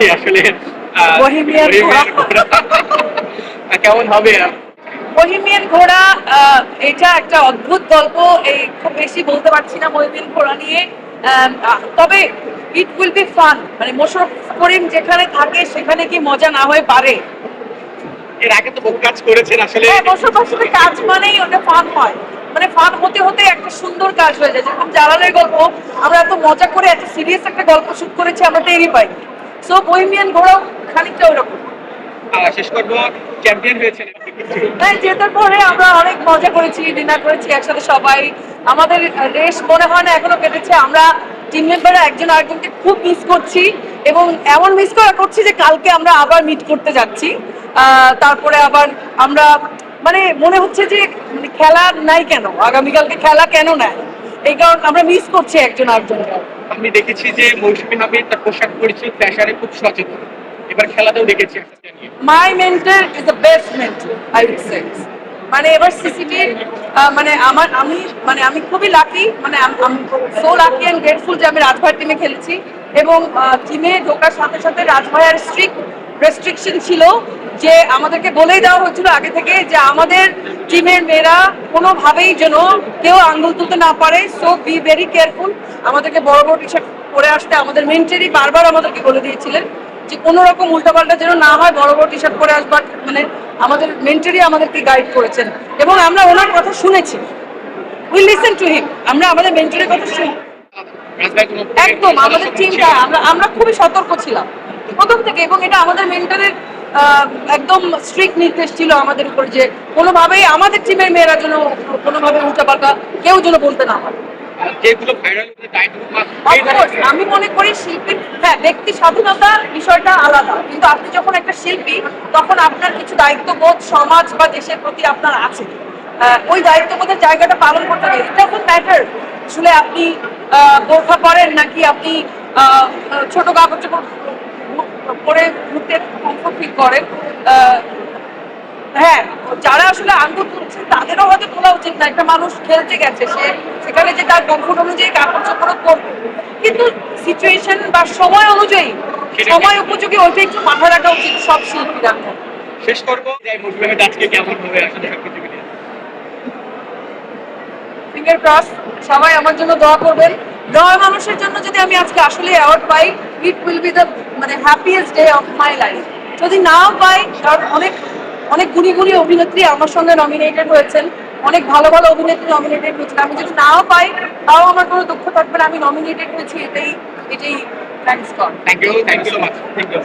দেখছি আসলে Bohemian Bohemian ঘোড়া কেমন হবে? বহিমিয়ান ঘোড়া এটা একটা অদ্ভুত গল্প। এই খুব বেশি বলতে পারছি না বহিমিয়ান ঘোড়া নিয়ে। তবে ইট উইল বি ফান। মানে মোশাররফ করিম যেখানে থাকে সেখানে কি মজা না হয়ে পারে? এর আগে তো বহু কাজ করেছেন আসলে। হ্যাঁ, মোশাররফের সাথে কাজ মানেই ওটা ফান হয়। মানে ফান হতে হতে একটা সুন্দর কাজ হয়ে যায়। যেরকম জালালের গল্প, আমরা এত মজা করে এত সিরিয়াস একটা গল্প শুট করেছি, আমরা টেরই পাই। সো বহিমিয়ান ঘোড়াও খানিকটা ওইরকম। শেষ করবো, চ্যাম্পিয়ন হয়েছেন। হ্যাঁ, জেতার পরে আমরা অনেক মজা করেছি, ডিনার করেছি একসাথে সবাই। আমাদের রেস মনে হয় না এখনো কেটেছে। আমরা টিম মেম্বাররা একজন আরেকজনকে খুব মিস করছি, এবং এমন মিস করছি যে কালকে আমরা আবার মিট করতে যাচ্ছি। তারপরে আবার আমরা মানে মনে হচ্ছে যে মানে খেলা নাই কেন, আগামীকালকে খেলা কেন নাই, এই কারণ আমরা মিস করছি একজন আরেকজনকে। আমি দেখেছি যে মৌসুমী হামিদ তার পোশাক পরিচয় ফ্যাশনে খুব সচেতন, এবার খেলাতেও দেখেছি। My mentor is the best mentor, I would say. মানে এবার সিসিটির আমি খুবই লাকি, মানে সো লাকি অ্যান্ড গ্রেটফুল যে আমি রাজভাইয়ের টিমে খেলেছি। এবং টিমে ঢোকার সাথে সাথে রাজভাইয়ের স্ট্রিক্ট রেস্ট্রিকশন ছিল যে আমাদেরকে বলেই দেওয়া হয়েছিল আগে থেকে যে আমাদের টিমের মেয়েরা কোনোভাবেই যেন কেউ আঙ্গুল তুলতে না পারে। So be very careful. আমাদেরকে বড় বড় টি শার্ট পরে আসতে আমাদের মেন্টরি বারবার আমাদেরকে বলে দিয়েছিলেন যে কোনো রকম উল্টাপাল্টা যেন না হয়, বড় বড় টি শার্ট পরে আসবার। মানে আমাদের মেন্টরি আমাদেরকে গাইড করেছেন, এবং আমরা ওনার কথা শুনেছি। We listen to him. আমরা আমাদের মেন্টরের কথা শুনি একদম। আমাদের টিমটা আমরা খুবই সতর্ক ছিলাম প্রথম থেকে, এবং এটা আমাদের মেন্টরের একদম স্ট্রিক্ট নির্দেশ ছিল আমাদের উপর যে কোনোভাবেই আমাদের টিমের মেয়েরা যেন কোনোভাবে উল্টাপাল্টা কেউ যেন বলতে না হয়। আমি মনে করি শিল্পীর, হ্যাঁ, ব্যক্তি স্বাধীনতার বিষয়টা আলাদা, কিন্তু আপনি যখন একটা শিল্পী তখন আপনার কিছু দায়িত্ববোধ সমাজ বা দেশের প্রতি আপনার আছে। ওই দায়িত্ববোধের জায়গাটা পালন করতে হবে। এটা এখন ম্যাটার আসলে আপনি বোরখা পরেন নাকি আপনি ছোট কাপড় চোপড় পরে ঘুরতে কমফোর্ট ফিল করেন। হ্যাঁ, যারা আসলে আঙ্গুল তুলছে তাদেরও হয়তো তোলা উচিত না। একটা মানুষ খেলতে গেছে, সে সেখানে যে তার কমফোর্ট অনুযায়ী কাপড় চোপড় করবে, কিন্তু সিচুয়েশন বা সময় অনুযায়ী সময় উপযোগী ওইটা একটু মাথায় রাখা উচিত সব শিল্পীরা। শেষ করবো যে মুসলিমের আজকে কেমন হবে আসলে সবকিছু মিলিয়ে? ফিঙ্গার ক্রস, সবাই আমার জন্য দোয়া করবেন। দোয়া মানুষের জন্য যদি আমি আজকে আসলে অ্যাওয়ার্ড পাই, ইট উইল বি দ্য মানে happiest day of my life. যদি নাও পাই, কারণ অনেক অনেক গুণী গুণী অভিনেত্রী আমার সঙ্গে নমিনেটেড হয়েছেন, অনেক ভালো ভালো অভিনেত্রী নমিনেটেড হয়েছেন। আমি যদি নাও পাই তাও আমার কোনো দুঃখ থাকবে না, আমি নমিনেটেড হয়েছি, এটাই এটাই thanks God. Thank you so much. Thank you.